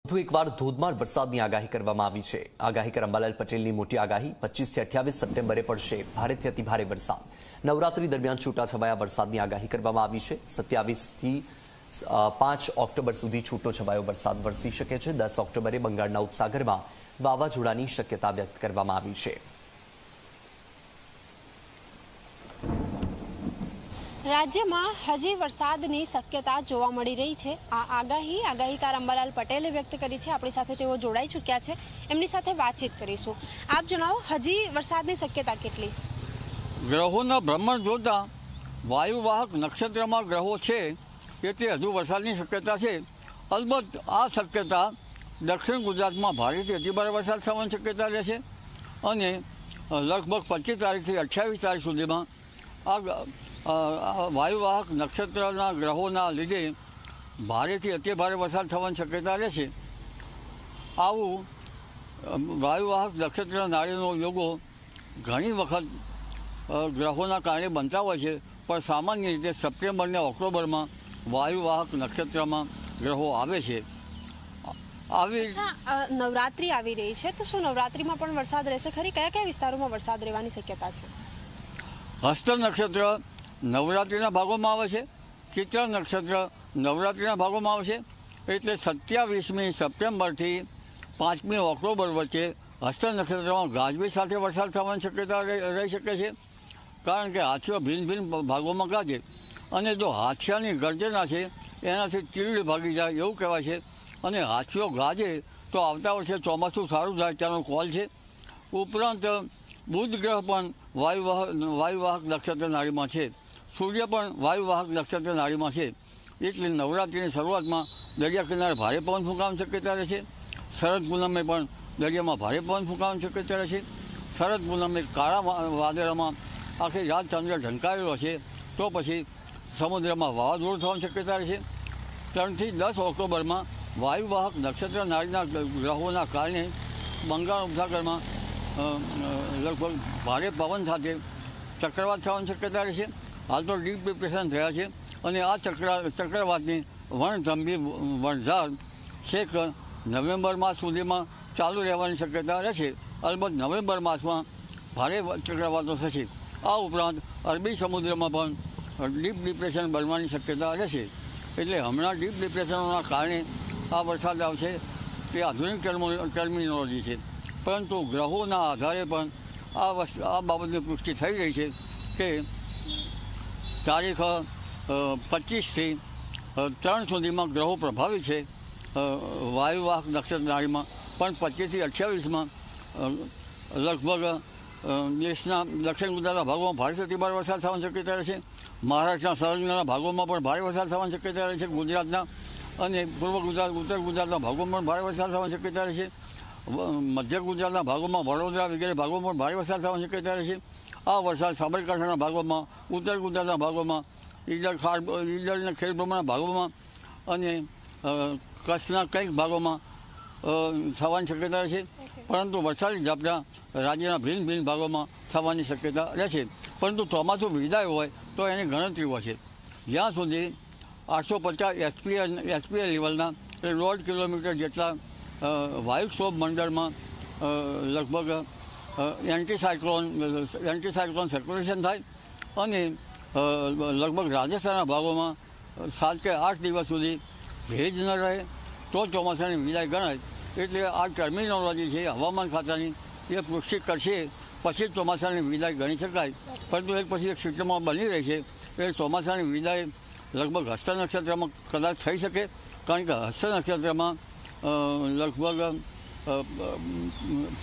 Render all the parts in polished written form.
વધુ એકવાર ધોધમાર વરસાદની આગાહી કરવામાં આવી છે। આગાહીકાર અંબાલાલ પટેલની મોટી આગાહી 25 થી 28 સપ્ટેમ્બરે પડશે ભારેથી અતિભારે વરસાદ। નવરાત્રી દરમિયાન છૂટાછવાયા વરસાદની આગાહી કરવામાં આવી છે। 27 થી 5 ઓક્ટોબર સુધી છૂટોછવાયો વરસાદ વરસી શકે છે। 10 ઓક્ટોબરે બંગાળના ઉપસાગરમાં વાવાઝોડાની શક્યતા વ્યક્ત કરવામાં આવી છે। राज्य में हजी वरसादनी शक्यता जोवा मळी रही है। आ आगाहीकार अंबालाल पटेले व्यक्त करी है। अपनी साथे तेओ जोड़ाई चूक्या है, एमनी साथे बातचीत करीशुं। आप जणावो हजी वरसादनी शक्यता केटली? ग्रहोना भ्रमण जोता वायुवाहक नक्षत्र में ग्रहो है एटले हजू वरसादनी शक्यता है। अलबत्त आ शक्यता दक्षिण गुजरात में भारे थी अतिभारे वरसाद थवानी शक्यता रहेशे अने लगभग 25 तारीख थी 28 तारीख सुधी में आ वायुवाहक नक्षत्रना ग्रहोना लीधे भारेथी अतिभारे वरसाद थवानी शक्यता रहेशे। आवुं वायुवाहक नक्षत्र नाळीनो योगो घणी वखत ग्रहोना कारणे बनता होय छे, पण सामान्य रीते सप्टेम्बर ने ऑक्टोबर में वायुवाहक नक्षत्र में ग्रहो आवे छे। नवरात्रि आवी रही है, तो शुं नवरात्रि में पण वरसाद रहेशे खरी? कया कया विस्तारों में वरसाद रहेवानी शक्यता छे? हस्त नक्षत्र नवरात्रिना भागोमां आवे छे, चित्रा नक्षत्र नवरात्रिना भागोमां आवे छे। एटले 27મી सप्टेम्बर थी 5મી ऑक्टोबर वच्चे हस्त नक्षत्र में गाजवीज साथे वरसाद थवानी शक्यता रही शके छे, कारण के हाथियों भिन्न भिन्न भागों में गाजे अने जो हाथियानी गर्जना छे एनाथी तीड़ भागी जाए एवुं कहेवाय छे। अने हाथियों गाजे तो आवता वर्षे चोमासुं सारुं थाय त्यानो कॉल छे। उपरांत बुध ग्रह पण वायुवाहक नक्षत्र नाड़ी में है, सूर्य पण वायुवाहक नक्षत्र नाड़ी में है। एटले नवरात्रिनी शरूआत में दरिया किनारे भारे पवन फूंकाવાની शक्यता रहे। शरद पूनमे पण दरिया में भारे पवन फूंकाવાની शक्यता रहे। शरद पूनमे काळा वादळ में आखी रात चंद्र ढंकायेलो है, तो पछी समुद्र में वावाझोडुं थवानी शक्यता रहे। 3 થી 10 ऑक्टोबर में वायुवाहक नक्षत्र नाड़ीना ग्रहोना कारणे बंगाळ उपसागर में लगभग भारे पवन साथे चक्रवात थवानी शक्यता रहेशे। हाल तो डीप डिप्रेशन थया छे अने आ चक्रवातनी वणथंभी वणझार छेक नवेम्बर मास सुधीमां चालू रहेवानी शक्यता रहेशे। अलबत्त नवेम्बर मास में भारे चक्रवातो थशे। आ उपरांत अरबी समुद्र में पण डीप डिप्रेशन बनवानी शक्यता रहेशे। एटले हमणां डीप डिप्रेशनोना कारणे आ वरसाद आवशे ए आधुनिक टर्मिनोलॉजी है, परंतु ग्रहोना आधारे पण आ बाबतनी पुष्टि थई रही है कि तारीख 25 થી 3 सुधीमां ग्रहो प्रभावित है। वायुवाहक नक्षत्र नाड़ी में पण 25 થી 28 में लगभग देशना दक्षिण गुजरात भागों में भारे से अतिभारे वरसाद थवानी शक्यता रहे। महाराष्ट्र संलग्न भागों में पण भारे वरसाद थवानी शक्यता रहे। गुजरातना अने पूर्व गुजरात उत्तर गुजरातना भागों में भारे वरसाद थवानी शक्यता रहे। मध्य गुजरातना भागों में वडोदरा वगैरह भागों में भारे वरसाद थवानी शक्यता रहे। आ वरसाद साबरकांठाना भागों में उत्तर गुजरातना भागों में ईडर ने खेड़ब्रह्माना भागों में अने कच्छना कईक भागों में थवानी शक्यता रहे। परंतु वरसादी झापटा राज्यना भिन्न भिन्न भागों में थवानी शक्यता रहे। परंतु चोमासुं विदाय होय तो एनी गणतरी होय। ज्यां सुधी 850 एसपीए लेवलना 1.5 किलोमीटर जेटला वायुक्षोभ मंडल में लगभग एंटी साइक्लोन सर्क्युलेशन थाय अने लगभग राजस्थान भागों में 7 કે 8 दिवस सुधी भेज न रहे तो चोमासानी विदाय गणाय। एटले आ टर्मिनोलॉजी है हवामान खातानी ये पुष्टि करशे पछी चोमासानी विदाय गणी शकाय। परंतु एक पछी एक सिस्टम बनी रही है એટલે ચોમાસાની વિદાય लगभग हस्त नक्षत्र में कदाच थई शके, कारण के हस्त नक्षत्र में लगभग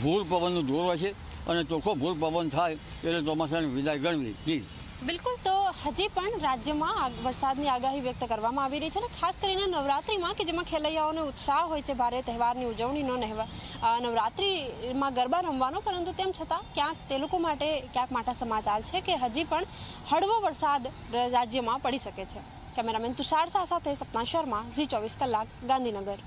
भूल पवन जोर होय छे अने चोखो भूल पवन थाय एटले ચોમાસાની विदाय गणवी। जी बिल्कुल, तो हजी पण राज्य में वरसादनी आगाही व्यक्त करवामां आवी रही है। खास करीने नवरात्रि में कि जेमां खेलैयाओने उत्साह होय छे भारे तहेवारनी उजवणीनो नवरात्रि में गरबा रमवानो, परंतु तेम छतां क्यांक ते लोको माटे क्यांक माटा समाचार है कि हजी पण हळवो वरसाद राज्य में पड़ी सके छे। कैमरामेन तुषार शाह साथे सपना शर्मा, जी 24 कलाक, गांधीनगर।